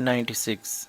96।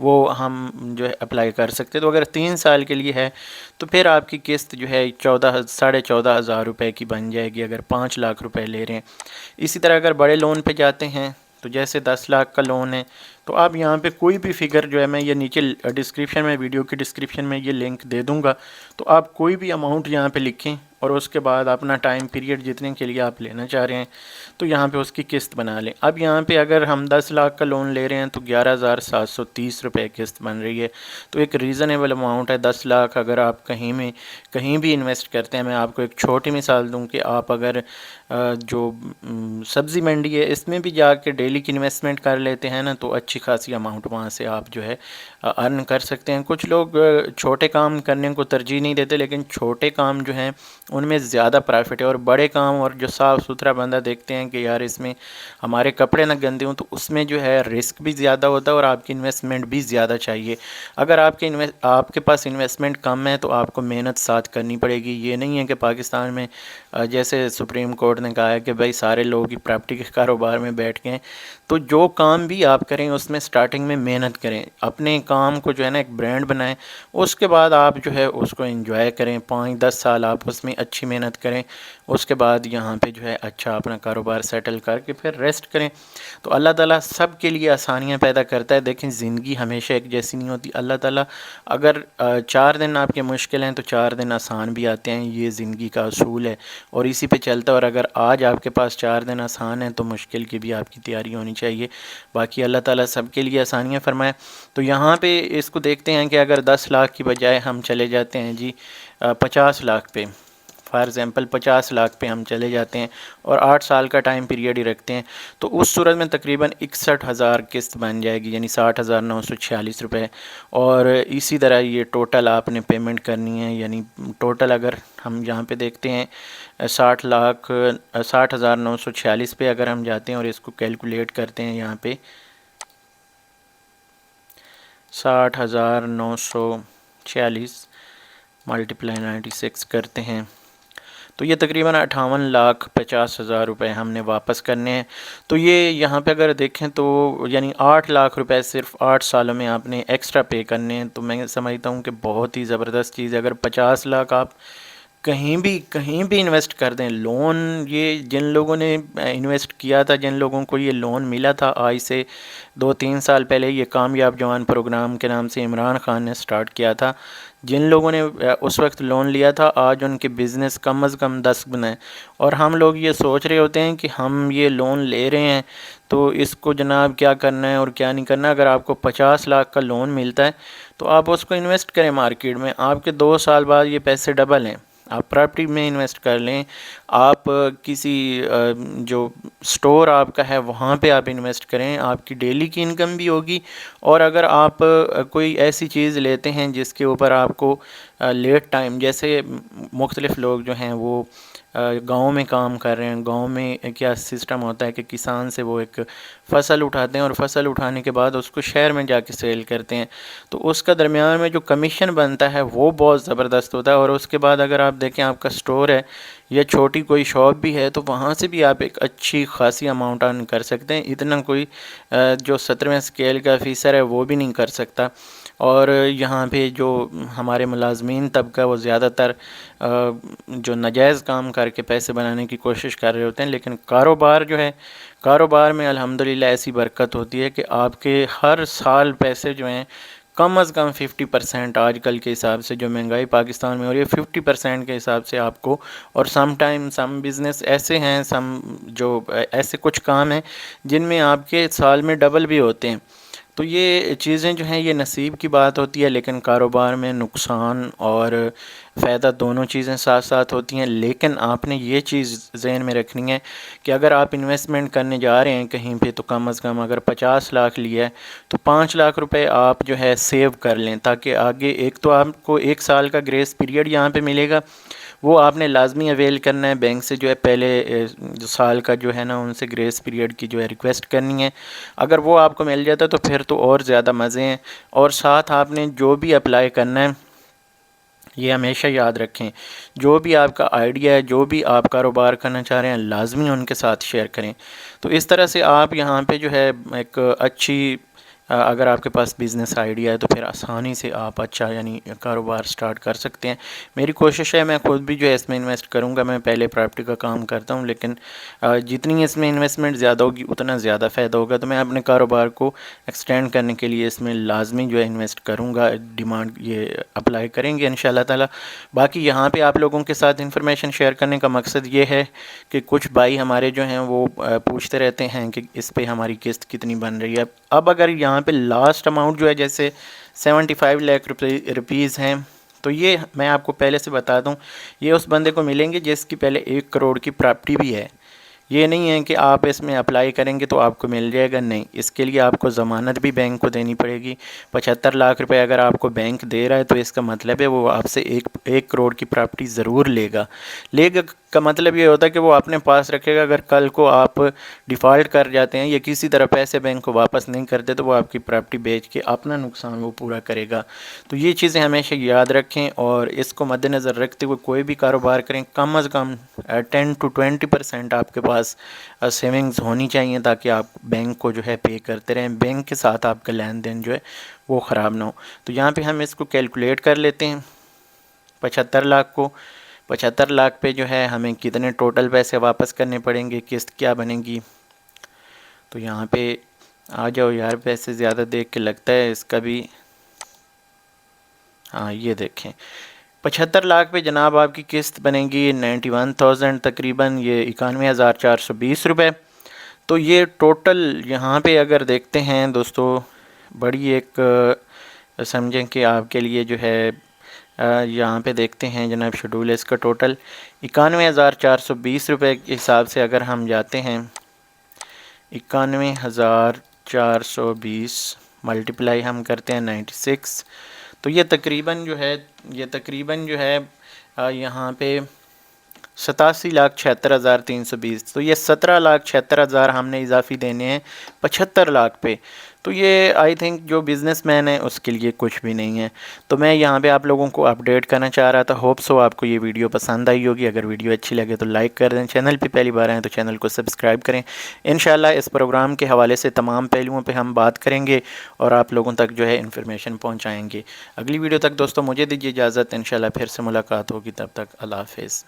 وہ ہم جو ہے اپلائی کر سکتے. تو اگر 3 سال کے لیے ہے تو پھر آپ کی قسط جو ہے 14,500 روپے کی بن جائے گی اگر 5 لاکھ روپے لے رہے ہیں. اسی طرح اگر بڑے لون پہ جاتے ہیں تو جیسے 10 لاکھ کا لون ہے تو آپ یہاں پہ کوئی بھی فگر جو ہے میں یہ نیچے ڈسکرپشن میں ویڈیو کی ڈسکرپشن میں یہ لنک دے دوں گا, تو آپ کوئی بھی اماؤنٹ یہاں پہ لکھیں اور اس کے بعد اپنا ٹائم پیریڈ جتنے کے لیے آپ لینا چاہ رہے ہیں تو یہاں پہ اس کی قسط بنا لیں. اب یہاں پہ اگر ہم 10 لاکھ کا لون لے رہے ہیں تو 11,730 روپے قسط بن رہی ہے. تو ایک ریزنیبل اماؤنٹ ہے. 10 لاکھ اگر آپ کہیں بھی انویسٹ کرتے ہیں, میں آپ کو ایک چھوٹی مثال دوں کہ آپ اگر جو سبزی منڈی ہے اس میں بھی جا کے ڈیلی کی انویسٹمنٹ کر لیتے ہیں نا تو اچھی خاصی اماؤنٹ وہاں سے آپ جو ہے ارن کر سکتے ہیں. کچھ لوگ چھوٹے کام کرنے کو ترجیح نہیں دیتے, لیکن چھوٹے کام جو ہیں ان میں زیادہ پرافٹ ہے, اور بڑے کام اور جو صاف ستھرا بندہ دیکھتے ہیں کہ یار اس میں ہمارے کپڑے نہ گندے ہوں, تو اس میں جو ہے رسک بھی زیادہ ہوتا ہے اور آپ کی انویسٹمنٹ بھی زیادہ چاہیے. اگر آپ کے پاس انویسٹمنٹ کم ہے تو آپ کو محنت ساتھ کرنی پڑے گی. یہ نہیں ہے کہ پاکستان میں جیسے سپریم کورٹ نے کہا ہے کہ بھائی سارے لوگ ہی پراپرٹی کے کاروبار میں بیٹھ گئے, تو جو کام بھی آپ کریں اس میں سٹارٹنگ میں محنت کریں, اپنے کام کو جو ہے نا ایک برانڈ بنائیں, اس کے بعد آپ جو ہے اس کو انجوائے کریں. 5-10 سال آپ اس میں اچھی محنت کریں, اس کے بعد یہاں پہ جو ہے اچھا اپنا کاروبار سیٹل کر کے پھر ریسٹ کریں. تو اللہ تعالیٰ سب کے لیے آسانیاں پیدا کرتا ہے. دیکھیں زندگی ہمیشہ ایک جیسی نہیں ہوتی. اللہ تعالیٰ اگر 4 دن آپ کے مشکل ہیں تو 4 دن آسان بھی آتے ہیں, یہ زندگی کا اصول ہے اور اسی پہ چلتا ہے. اور اگر آج آپ کے پاس 4 دن آسان ہیں تو مشکل کی بھی آپ کی تیاری ہونی چاہیے. باقی اللہ تعالیٰ سب کے لیے آسانیاں فرمائے. تو یہاں پہ اس کو دیکھتے ہیں کہ اگر 10 لاکھ کی بجائے ہم چلے جاتے ہیں جی 50 لاکھ پہ, فار ایگزامپل 50 لاکھ پہ ہم چلے جاتے ہیں اور 8 سال کا ٹائم پیریڈ ہی رکھتے ہیں, تو اس صورت میں تقریباً 61,000 قسط بن جائے گی, یعنی 60,946 روپے. اور اسی طرح یہ ٹوٹل آپ نے پیمنٹ کرنی ہے, یعنی ٹوٹل اگر ہم یہاں پہ دیکھتے ہیں 60,946 پہ اگر ہم جاتے ہیں اور اس کو کیلکولیٹ کرتے ہیں, یہاں پہ 60,946 ملٹیپلائی 96 کرتے ہیں تو یہ تقریباً 58,50,000 روپے ہم نے واپس کرنے ہیں. تو یہ یہاں پہ اگر دیکھیں تو یعنی 8 لاکھ روپے صرف 8 سالوں میں آپ نے ایکسٹرا پے کرنے ہیں. تو میں سمجھتا ہوں کہ بہت ہی زبردست چیز ہے. اگر 50 لاکھ آپ کہیں بھی انویسٹ کر دیں, لون یہ جن لوگوں نے انویسٹ کیا تھا, جن لوگوں کو یہ لون ملا تھا آج سے 2-3 سال پہلے, یہ کامیاب جوان پروگرام کے نام سے عمران خان نے سٹارٹ کیا تھا, جن لوگوں نے اس وقت لون لیا تھا آج ان کے بزنس کم از کم 10 گنا ہے. اور ہم لوگ یہ سوچ رہے ہوتے ہیں کہ ہم یہ لون لے رہے ہیں تو اس کو جناب کیا کرنا ہے اور کیا نہیں کرنا. اگر آپ کو 50 لاکھ کا لون ملتا ہے تو آپ اس کو انویسٹ کریں مارکیٹ میں, آپ کے 2 سال بعد یہ پیسے ڈبل ہیں. آپ پراپرٹی میں انویسٹ کر لیں, آپ کسی جو سٹور آپ کا ہے وہاں پہ آپ انویسٹ کریں, آپ کی ڈیلی کی انکم بھی ہوگی. اور اگر آپ کوئی ایسی چیز لیتے ہیں جس کے اوپر آپ کو لیٹ ٹائم, جیسے مختلف لوگ جو ہیں وہ گاؤں میں کام کر رہے ہیں, گاؤں میں کیا سسٹم ہوتا ہے کہ کسان سے وہ ایک فصل اٹھاتے ہیں اور فصل اٹھانے کے بعد اس کو شہر میں جا کے سیل کرتے ہیں, تو اس کا درمیان میں جو کمیشن بنتا ہے وہ بہت زبردست ہوتا ہے. اور اس کے بعد اگر آپ دیکھیں آپ کا سٹور ہے یا چھوٹی کوئی شاپ بھی ہے تو وہاں سے بھی آپ ایک اچھی خاصی اماؤنٹ ارن کر سکتے ہیں. اتنا کوئی جو 17ویں اسکیل کا آفیسر ہے وہ بھی نہیں کر سکتا. اور یہاں پہ جو ہمارے ملازمین طبقہ وہ زیادہ تر جو ناجائز کام کر کے پیسے بنانے کی کوشش کر رہے ہوتے ہیں, لیکن کاروبار جو ہے, کاروبار میں الحمدللہ ایسی برکت ہوتی ہے کہ آپ کے ہر سال پیسے جو ہیں کم از کم 50% آج کل کے حساب سے جو مہنگائی پاکستان میں ہو رہی ہے 50% کے حساب سے آپ کو. اور سم بزنس ایسے ہیں, جو ایسے کچھ کام ہیں جن میں آپ کے سال میں ڈبل بھی ہوتے ہیں. تو یہ چیزیں جو ہیں یہ نصیب کی بات ہوتی ہے, لیکن کاروبار میں نقصان اور فائدہ دونوں چیزیں ساتھ ساتھ ہوتی ہیں. لیکن آپ نے یہ چیز ذہن میں رکھنی ہے کہ اگر آپ انویسٹمنٹ کرنے جا رہے ہیں کہیں پہ تو کم از کم اگر 50 لاکھ لیا ہے تو 5 لاکھ روپے آپ جو ہے سیو کر لیں, تاکہ آگے ایک تو آپ کو 1 سال کا گریس پیریڈ یہاں پہ ملے گا, وہ آپ نے لازمی اویل کرنا ہے. بینک سے جو ہے پہلے جو سال کا جو ہے نا ان سے گریس پیریڈ کی جو ہے ریکویسٹ کرنی ہے. اگر وہ آپ کو مل جاتا ہے تو پھر تو اور زیادہ مزے ہیں. اور ساتھ آپ نے جو بھی اپلائی کرنا ہے یہ ہمیشہ یاد رکھیں, جو بھی آپ کا آئیڈیا ہے, جو بھی آپ کاروبار کرنا چاہ رہے ہیں لازمی ان کے ساتھ شیئر کریں. تو اس طرح سے آپ یہاں پہ جو ہے ایک اچھی اگر آپ کے پاس بزنس آئیڈیا ہے تو پھر آسانی سے آپ اچھا یعنی کاروبار سٹارٹ کر سکتے ہیں۔ میری کوشش ہے میں خود بھی جو ہے اس میں انویسٹ کروں گا۔ میں پہلے پراپرٹی کا کام کرتا ہوں، لیکن جتنی اس میں انویسٹمنٹ زیادہ ہوگی اتنا زیادہ فائدہ ہوگا، تو میں اپنے کاروبار کو ایکسٹینڈ کرنے کے لیے اس میں لازمی جو ہے انویسٹ کروں گا۔ ڈیمانڈ یہ اپلائی کریں گے انشاءاللہ تعالی۔ باقی یہاں پہ آپ لوگوں کے ساتھ انفارمیشن شیئر کرنے کا مقصد یہ ہے کہ کچھ بھائی ہمارے جو ہیں وہ پوچھتے رہتے ہیں کہ اس پہ ہماری قسط کتنی بن رہی ہے۔ اب اگر یہاں پہ لاسٹ اماؤنٹ جو ہے جیسے 75 لاکھ روپیز ہیں، تو یہ میں آپ کو پہلے سے بتا دوں، یہ اس بندے کو ملیں گے جس کی پہلے 1 کروڑ کی پراپرٹی بھی ہے۔ یہ نہیں ہے کہ آپ اس میں اپلائی کریں گے تو آپ کو مل جائے گا، نہیں، اس کے لیے آپ کو ضمانت بھی بینک کو دینی پڑے گی۔ 75 لاکھ روپے اگر آپ کو بینک دے رہا ہے تو اس کا مطلب ہے وہ آپ سے 1 کروڑ کی پراپرٹی ضرور لے گا۔ لے گا کا مطلب یہ ہوتا ہے کہ وہ اپنے پاس رکھے گا، اگر کل کو آپ ڈیفالٹ کر جاتے ہیں یا کسی طرح پیسے بینک کو واپس نہیں کرتے تو وہ آپ کی پراپرٹی بیچ کے اپنا نقصان وہ پورا کرے گا۔ تو یہ چیزیں ہمیشہ یاد رکھیں اور اس کو مد نظر رکھتے ہوئے کوئی بھی کاروبار کریں، کم از کم 10 to 20% آپ کے پاس سیونگز ہونی چاہیے، تاکہ آپ بینک کو جو ہے پے کرتے رہیں، بینک کے ساتھ آپ کا لین دین جو ہے وہ خراب نہ ہو۔ تو یہاں پہ ہم اس کو کیلکولیٹ کر لیتے ہیں 75 لاکھ کو۔ 75 لاکھ پہ جو ہے ہمیں کتنے ٹوٹل پیسے واپس کرنے پڑیں گے، قسط کیا بنے گی۔ تو یہاں پہ آ جاؤ یار، پیسے زیادہ دیکھ کے لگتا ہے اس کا بھی، ہاں یہ دیکھیں 75 لاکھ پہ جناب آپ کی قسط بنے گی 91,000 تقریباً، یہ 91,420 روپے۔ تو یہ ٹوٹل یہاں پہ اگر دیکھتے ہیں دوستو، بڑی ایک سمجھیں کہ آپ کے لیے جو ہے یہاں پہ دیکھتے ہیں جناب شیڈول ہے اس کا ٹوٹل 91,420 روپے کے حساب سے اگر ہم جاتے ہیں 91,420 ملٹیپلائی ہم کرتے ہیں 96، تو یہ تقریباً جو ہے یہاں پہ 87,76,320، تو یہ 17,76,000 ہم نے اضافی دینے ہیں 75 لاکھ پہ۔ تو یہ آئی تھنک جو بزنس مین ہے اس کے لیے کچھ بھی نہیں ہے۔ تو میں یہاں پہ آپ لوگوں کو اپڈیٹ کرنا چاہ رہا تھا، ہوپ سو آپ کو یہ ویڈیو پسند آئی ہوگی۔ اگر ویڈیو اچھی لگے تو لائک کر دیں، چینل پہ پہلی بار آئیں تو چینل کو سبسکرائب کریں۔ انشاءاللہ اس پروگرام کے حوالے سے تمام پہلوؤں پہ ہم بات کریں گے اور آپ لوگوں تک جو ہے انفارمیشن پہنچائیں گے۔ اگلی ویڈیو تک دوستوں مجھے دیجیے اجازت، انشاءاللہ پھر سے ملاقات ہوگی، تب تک اللہ حافظ۔